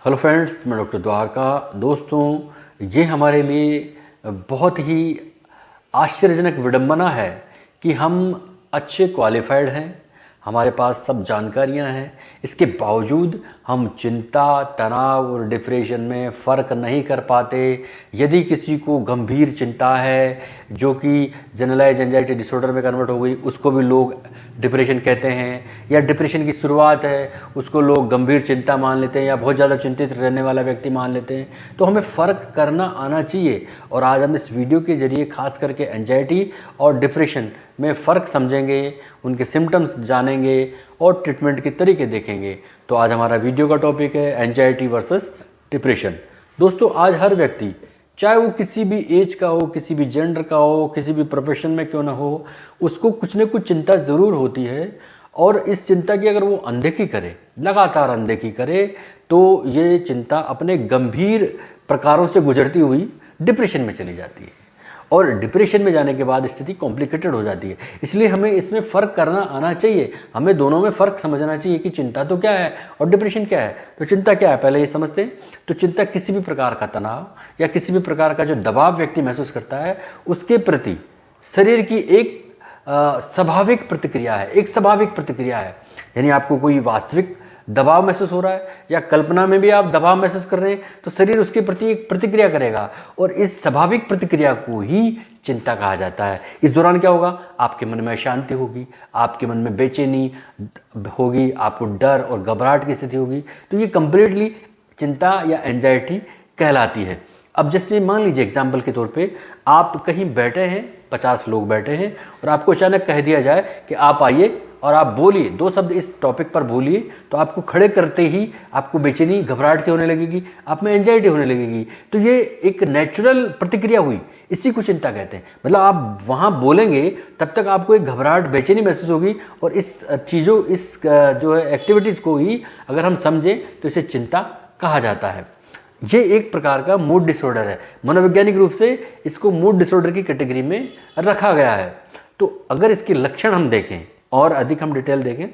Hello friends, मैं doctor Dwarka. दोस्तों, ये हमारे लिए बहुत ही आश्चर्यजनक विडंबना है कि हम अच्छे क्वालिफाइड हैं, हमारे पास सब जानकारियां हैं, इसके बावजूद हम चिंता, तनाव और डिप्रेशन में फ़र्क नहीं कर पाते। यदि किसी को गंभीर चिंता है जो कि जनरलाइज एंजाइटी डिसऑर्डर में कन्वर्ट हो गई, उसको भी लोग डिप्रेशन कहते हैं, या डिप्रेशन की शुरुआत है उसको लोग गंभीर चिंता मान लेते हैं, या बहुत ज़्यादा चिंतित रहने वाला व्यक्ति मान लेते हैं। तो हमें फ़र्क करना आना चाहिए, और आज हम इस वीडियो के जरिए खास करके एंजाइटी और डिप्रेशन में फ़र्क समझेंगे, उनके सिम्टम्स जानेंगे और ट्रीटमेंट के तरीके देखेंगे। तो आज हमारा वीडियो का टॉपिक है एंजाइटी वर्सेस डिप्रेशन। दोस्तों, आज हर व्यक्ति, चाहे वो किसी भी एज का हो, किसी भी जेंडर का हो, किसी भी प्रोफेशन में क्यों ना हो, उसको कुछ न कुछ चिंता ज़रूर होती है। और इस चिंता की अगर वो अनदेखी करे, लगातार अनदेखी करे, तो ये चिंता अपने गंभीर प्रकारों से गुजरती हुई डिप्रेशन में चली जाती है, और डिप्रेशन में जाने के बाद स्थिति कॉम्प्लिकेटेड हो जाती है। इसलिए हमें इसमें फ़र्क करना आना चाहिए, हमें दोनों में फ़र्क समझना चाहिए कि चिंता तो क्या है और डिप्रेशन क्या है। तो चिंता क्या है, पहले ये समझते हैं। तो चिंता किसी भी प्रकार का तनाव या किसी भी प्रकार का जो दबाव व्यक्ति महसूस करता है, उसके प्रति शरीर की एक स्वाभाविक प्रतिक्रिया है, एक स्वाभाविक प्रतिक्रिया है। यानी आपको कोई वास्तविक दबाव महसूस हो रहा है या कल्पना में भी आप दबाव महसूस कर रहे हैं, तो शरीर उसके प्रति एक प्रतिक्रिया करेगा, और इस स्वाभाविक प्रतिक्रिया को ही चिंता कहा जाता है। इस दौरान क्या होगा, आपके मन में अशांति होगी, आपके मन में बेचैनी होगी, आपको डर और घबराहट की स्थिति होगी। तो ये कंप्लीटली चिंता या एंजाइटी कहलाती है। अब जैसे मान लीजिए एग्जाम्पल के तौर पे, आप कहीं बैठे हैं, 50 लोग बैठे हैं, और आपको अचानक कह दिया जाए कि आप आइए और आप बोलिए, 2 शब्द इस टॉपिक पर बोलिए, तो आपको खड़े करते ही आपको बेचैनी, घबराहट से होने लगेगी, आप में एंजाइटी होने लगेगी। तो ये एक नेचुरल प्रतिक्रिया हुई, इसी को चिंता कहते हैं। मतलब आप वहाँ बोलेंगे तब तक आपको एक घबराहट, बेचैनी महसूस होगी, और इस चीज़ों, इस जो है एक्टिविटीज़ को ही अगर हम समझें तो इसे चिंता कहा जाता है। ये एक प्रकार का मूड डिसऑर्डर है। मनोवैज्ञानिक रूप से इसको मूड डिसऑर्डर की कैटेगरी में रखा गया है। तो अगर इसके लक्षण हम देखें और अधिक हम डिटेल देखें,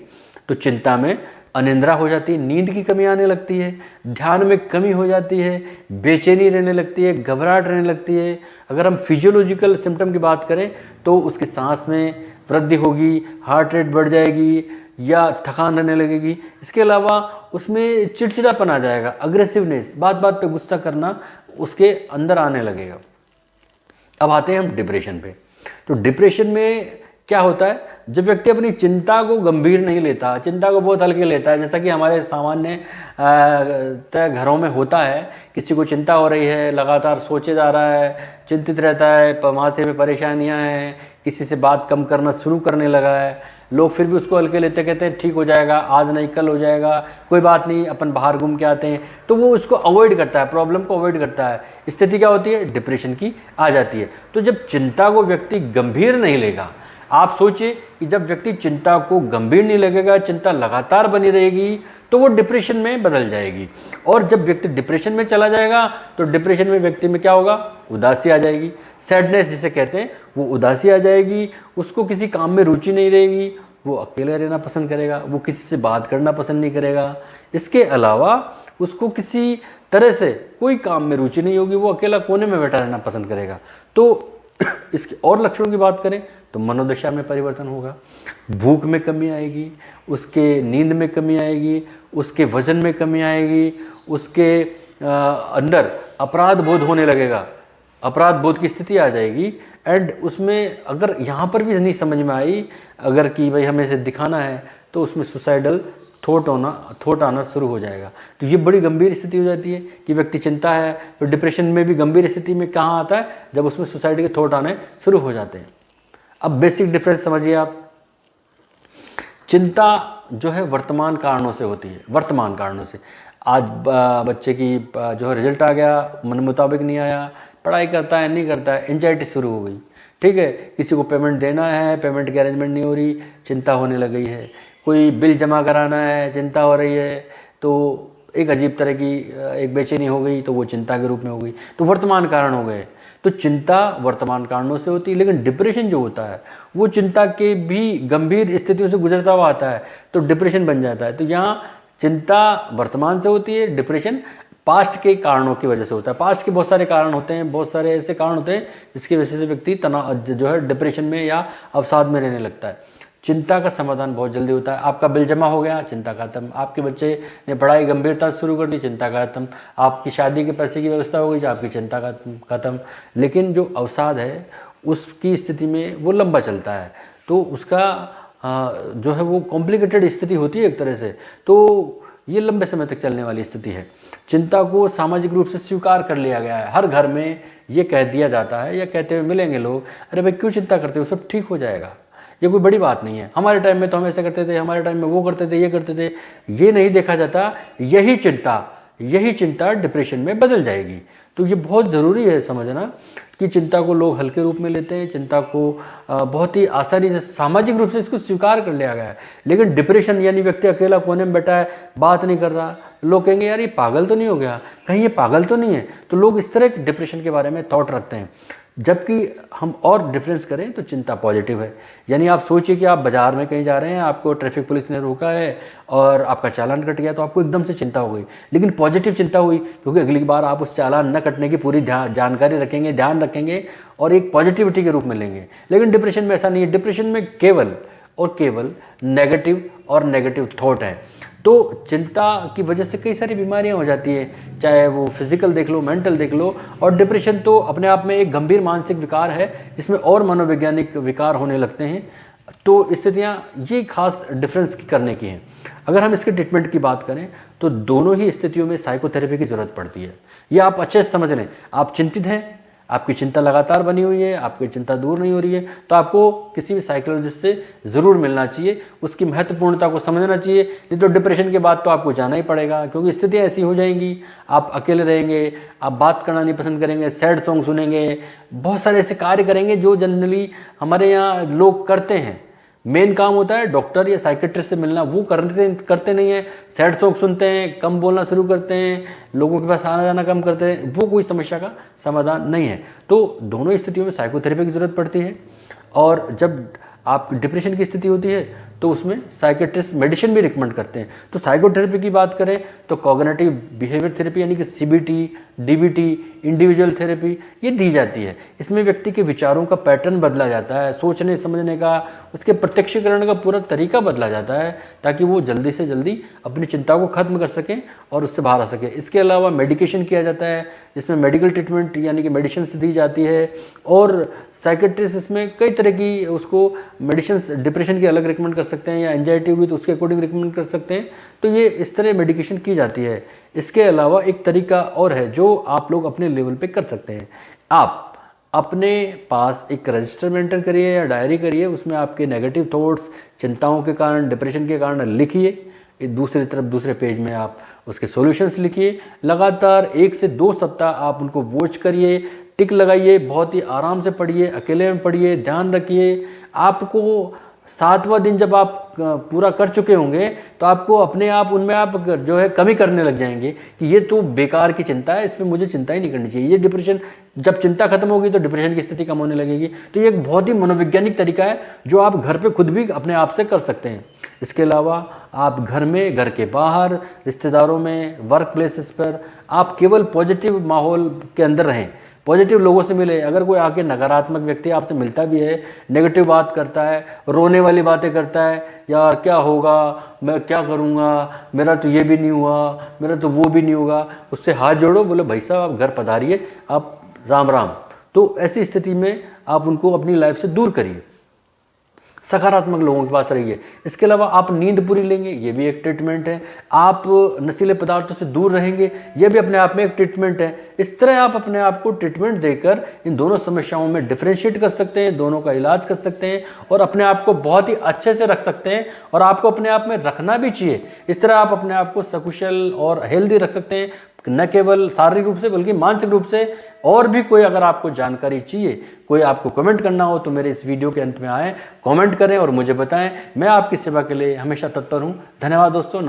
तो चिंता में अनिद्रा हो जाती है, नींद की कमी आने लगती है, ध्यान में कमी हो जाती है, बेचैनी रहने लगती है, घबराहट रहने लगती है। अगर हम फिजियोलॉजिकल सिम्टम की बात करें तो उसकी सांस में वृद्धि होगी, हार्ट रेट बढ़ जाएगी या थकान रहने लगेगी। इसके अलावा उसमें चिड़चिड़ापन आ जाएगा, अग्रेसिवनेस, बात बात पे गुस्सा करना उसके अंदर आने लगेगा। अब आते हैं हम डिप्रेशन पे। तो डिप्रेशन में क्या होता है, जब व्यक्ति अपनी चिंता को गंभीर नहीं लेता, चिंता को बहुत हल्के लेता है, जैसा कि हमारे सामान्य तय घरों में होता है। किसी को चिंता हो रही है, लगातार सोचे जा रहा है, चिंतित रहता है, माथे में परेशानियां हैं, किसी से बात कम करना शुरू करने लगा है, लोग फिर भी उसको हल्के लेते, कहते हैं ठीक हो जाएगा, आज नहीं कल हो जाएगा, कोई बात नहीं, अपन बाहर घूम के आते हैं। तो वो उसको अवॉइड करता है, प्रॉब्लम को अवॉइड करता है। स्थिति क्या होती है, डिप्रेशन की आ जाती है। तो जब चिंता को व्यक्ति गंभीर नहीं लेगा, आप सोचिए कि जब व्यक्ति चिंता को गंभीर नहीं लगेगा, चिंता लगातार बनी रहेगी, तो वो डिप्रेशन में बदल जाएगी। और जब व्यक्ति डिप्रेशन में चला जाएगा, तो डिप्रेशन में व्यक्ति में क्या होगा, उदासी आ जाएगी, सैडनेस जिसे कहते हैं, वो उदासी आ जाएगी। उसको किसी काम में रुचि नहीं रहेगी, वो अकेले रहना पसंद करेगा, वो किसी से बात करना पसंद नहीं करेगा। इसके अलावा उसको किसी तरह से कोई काम में रुचि नहीं होगी, वो अकेला कोने में बैठा रहना पसंद करेगा। तो इसके और लक्षणों की बात करें तो मनोदशा में परिवर्तन होगा, भूख में कमी आएगी, उसके नींद में कमी आएगी, उसके वजन में कमी आएगी, उसके अंदर अपराध बोध होने लगेगा, अपराध बोध की स्थिति आ जाएगी। एंड उसमें अगर यहाँ पर भी नहीं समझ में आई अगर कि भाई हमें इसे दिखाना है, तो उसमें सुसाइडल थॉट आना शुरू हो जाएगा। तो ये बड़ी गंभीर स्थिति हो जाती है कि व्यक्ति चिंता है, तो डिप्रेशन में भी गंभीर स्थिति में कहाँ आता है, जब उसमें सुसाइड के थॉट आने शुरू हो जाते हैं। अब बेसिक डिफरेंस समझिए आप। चिंता जो है वर्तमान कारणों से होती है, वर्तमान कारणों से। आज बच्चे की जो है रिजल्ट आ गया, मन मुताबिक नहीं आया, पढ़ाई करता है नहीं करता है, एंजाइटी शुरू हो गई। ठीक है, किसी को पेमेंट देना है, पेमेंट की अरेंजमेंट नहीं हो रही, चिंता होने लगी है। कोई बिल जमा कराना है, चिंता हो रही है, तो एक अजीब तरह की एक बेचैनी हो गई, तो वो चिंता के रूप में हो गई। तो वर्तमान कारण हो गए। तो चिंता वर्तमान कारणों से होती है, लेकिन डिप्रेशन जो होता है वो चिंता के भी गंभीर स्थितियों से गुजरता हुआ आता है, तो डिप्रेशन बन जाता है। तो यहाँ चिंता वर्तमान से होती है, डिप्रेशन पास्ट के कारणों की वजह से होता है। पास्ट के बहुत सारे कारण होते हैं, बहुत सारे ऐसे कारण होते हैं जिसकी वजह से व्यक्ति तनाव जो है डिप्रेशन में या अवसाद में रहने लगता है। चिंता का समाधान बहुत जल्दी होता है। आपका बिल जमा हो गया, चिंता खत्म। आपके बच्चे ने पढ़ाई गंभीरता से शुरू कर दी, चिंता खत्म। आपकी शादी के पैसे की व्यवस्था हो गई, आपकी चिंता खत्म। लेकिन जो अवसाद है उसकी स्थिति में वो लंबा चलता है, तो उसका जो है वो कॉम्प्लिकेटेड स्थिति होती है एक तरह से, तो ये लंबे समय तक चलने वाली स्थिति है। चिंता को सामाजिक रूप से स्वीकार कर लिया गया है। हर घर में ये कह दिया जाता है या कहते हुए मिलेंगे लोग, अरे भाई क्यों चिंता करते हो, सब ठीक हो जाएगा, ये कोई बड़ी बात नहीं है। हमारे टाइम में तो हम ऐसा करते थे, हमारे टाइम में वो करते थे, ये करते थे। ये नहीं देखा जाता यही चिंता डिप्रेशन में बदल जाएगी। तो ये बहुत ज़रूरी है समझना कि चिंता को लोग हल्के रूप में लेते हैं, चिंता को बहुत ही आसानी से सामाजिक रूप से इसको स्वीकार कर लिया गया है। लेकिन डिप्रेशन यानी व्यक्ति अकेला कोने में बैठा है, बात नहीं कर रहा, लोग कहेंगे यार ये पागल तो नहीं हो गया, कहीं ये पागल तो नहीं है। तो लोग इस तरह के डिप्रेशन के बारे में थॉट रखते हैं। जबकि हम और डिफरेंस करें तो चिंता पॉजिटिव है। यानी आप सोचिए कि आप बाजार में कहीं जा रहे हैं, आपको ट्रैफिक पुलिस ने रोका है और आपका चालान कट गया, तो आपको एकदम से चिंता हो गई। लेकिन पॉजिटिव चिंता हुई, क्योंकि अगली बार आप उस चालान न कटने की पूरी जानकारी रखेंगे, ध्यान रखेंगे और एक पॉजिटिविटी के रूप में लेंगे। लेकिन डिप्रेशन में ऐसा नहीं है। डिप्रेशन में केवल नेगेटिव थॉट है। तो चिंता की वजह से कई सारी बीमारियां हो जाती है, चाहे वो फिजिकल देख लो, मेंटल देख लो। और डिप्रेशन तो अपने आप में एक गंभीर मानसिक विकार है जिसमें और मनोवैज्ञानिक विकार होने लगते हैं। तो स्थितियां ये खास डिफरेंस करने की हैं। अगर हम इसके ट्रीटमेंट की बात करें तो दोनों ही स्थितियों में साइकोथेरेपी की जरूरत पड़ती है। ये आप अच्छे से समझ लें। आप चिंतित हैं, आपकी चिंता लगातार बनी हुई है, आपकी चिंता दूर नहीं हो रही है, तो आपको किसी भी साइकोलॉजिस्ट से ज़रूर मिलना चाहिए, उसकी महत्वपूर्णता को समझना चाहिए। नहीं तो डिप्रेशन के बाद तो आपको जाना ही पड़ेगा, क्योंकि स्थितियाँ ऐसी हो जाएंगी, आप अकेले रहेंगे, आप बात करना नहीं पसंद करेंगे, सैड सॉन्ग सुनेंगे, बहुत सारे ऐसे कार्य करेंगे जो जनरली हमारे यहाँ लोग करते हैं। मेन काम होता है डॉक्टर या साइकेट्रिस्ट से मिलना, वो करते नहीं है, सैड सॉन्ग सुनते हैं, कम बोलना शुरू करते हैं, लोगों के पास आना जाना कम करते हैं, वो कोई समस्या का समाधान नहीं है। तो दोनों स्थितियों में साइकोथेरेपी की ज़रूरत पड़ती है। और जब आप डिप्रेशन की स्थिति होती है तो उसमें साइकेट्रिस्ट मेडिसिन भी रिकमेंड करते हैं। तो साइकोथेरेपी की बात करें तो कॉग्निटिव बिहेवियर थेरेपी यानी कि CBT, DBT, इंडिविजुअल थेरेपी ये दी जाती है। इसमें व्यक्ति के विचारों का पैटर्न बदला जाता है, सोचने समझने का, उसके प्रत्यक्षीकरण का पूरा तरीका बदला जाता है, ताकि वो जल्दी से जल्दी अपनी चिंता को खत्म कर सकें और उससे बाहर आ सकें। इसके अलावा मेडिकेशन किया जाता है, जिसमें मेडिकल ट्रीटमेंट यानी कि मेडिसिन दी जाती है। और साइकेट्रिस्ट इसमें कई तरह की उसको मेडिसिन डिप्रेशन की अलग रिकमेंड कर सकते हैं, या एंजाइटी हुई तो उसके अकॉर्डिंग रिकमेंड कर सकते हैं। तो ये इस तरह मेडिकेशन की जाती है। इसके अलावा एक तरीका और है जो आप लोग अपने लेवल पे कर सकते हैं। आप अपने पास एक रजिस्टर मेंटेन करिए या डायरी करिए, उसमें आपके नेगेटिव थॉट्स, चिंताओं के कारण, डिप्रेशन के कारण लिखिए। दूसरी तरफ दूसरे पेज में आप उसके सॉल्यूशंस लिखिए। लगातार 1 से 2 सप्ताह आप उनको वॉच करिए, टिक लगाइए, बहुत ही आराम से पढ़िए, अकेले में पढ़िए, ध्यान रखिए। आपको 7वां दिन जब आप पूरा कर चुके होंगे तो आपको अपने आप उनमें आप जो है कमी करने लग जाएंगे कि ये तो बेकार की चिंता है, इसमें मुझे चिंता ही नहीं करनी चाहिए। ये डिप्रेशन, जब चिंता खत्म होगी तो डिप्रेशन की स्थिति कम होने लगेगी। तो ये एक बहुत ही मनोवैज्ञानिक तरीका है जो आप घर पे खुद भी अपने आप से कर सकते हैं। इसके अलावा आप घर में, घर के बाहर, रिश्तेदारों में, वर्क प्लेसेस पर आप केवल पॉजिटिव माहौल के अंदर रहें, पॉजिटिव लोगों से मिले। अगर कोई आके नकारात्मक व्यक्ति आपसे मिलता भी है, नेगेटिव बात करता है, रोने वाली बातें करता है, यार क्या होगा, मैं क्या करूँगा, मेरा तो ये भी नहीं हुआ, मेरा तो वो भी नहीं होगा, उससे हाथ जोड़ो, बोले भाई साहब आप घर पधारिए, आप राम राम। तो ऐसी स्थिति में आप उनको अपनी लाइफ से दूर करिए, सकारात्मक लोगों के पास रहिए। इसके अलावा आप नींद पूरी लेंगे, ये भी एक ट्रीटमेंट है। आप नशीले पदार्थों से दूर रहेंगे, ये भी अपने आप में एक ट्रीटमेंट है। इस तरह आप अपने आप को ट्रीटमेंट देकर इन दोनों समस्याओं में डिफरेंशिएट कर सकते हैं, दोनों का इलाज कर सकते हैं और अपने आप को बहुत ही अच्छे से रख सकते हैं। और आपको अपने आप में रखना भी चाहिए। इस तरह आप अपने आप को सकुशल और हेल्दी रख सकते हैं, न केवल शारीरिक रूप से बल्कि मानसिक रूप से। और भी कोई अगर आपको जानकारी चाहिए, कोई आपको कमेंट करना हो तो मेरे इस वीडियो के अंत में आएँ, कमेंट करें और मुझे बताएं। मैं आपकी सेवा के लिए हमेशा तत्पर हूं। धन्यवाद दोस्तों।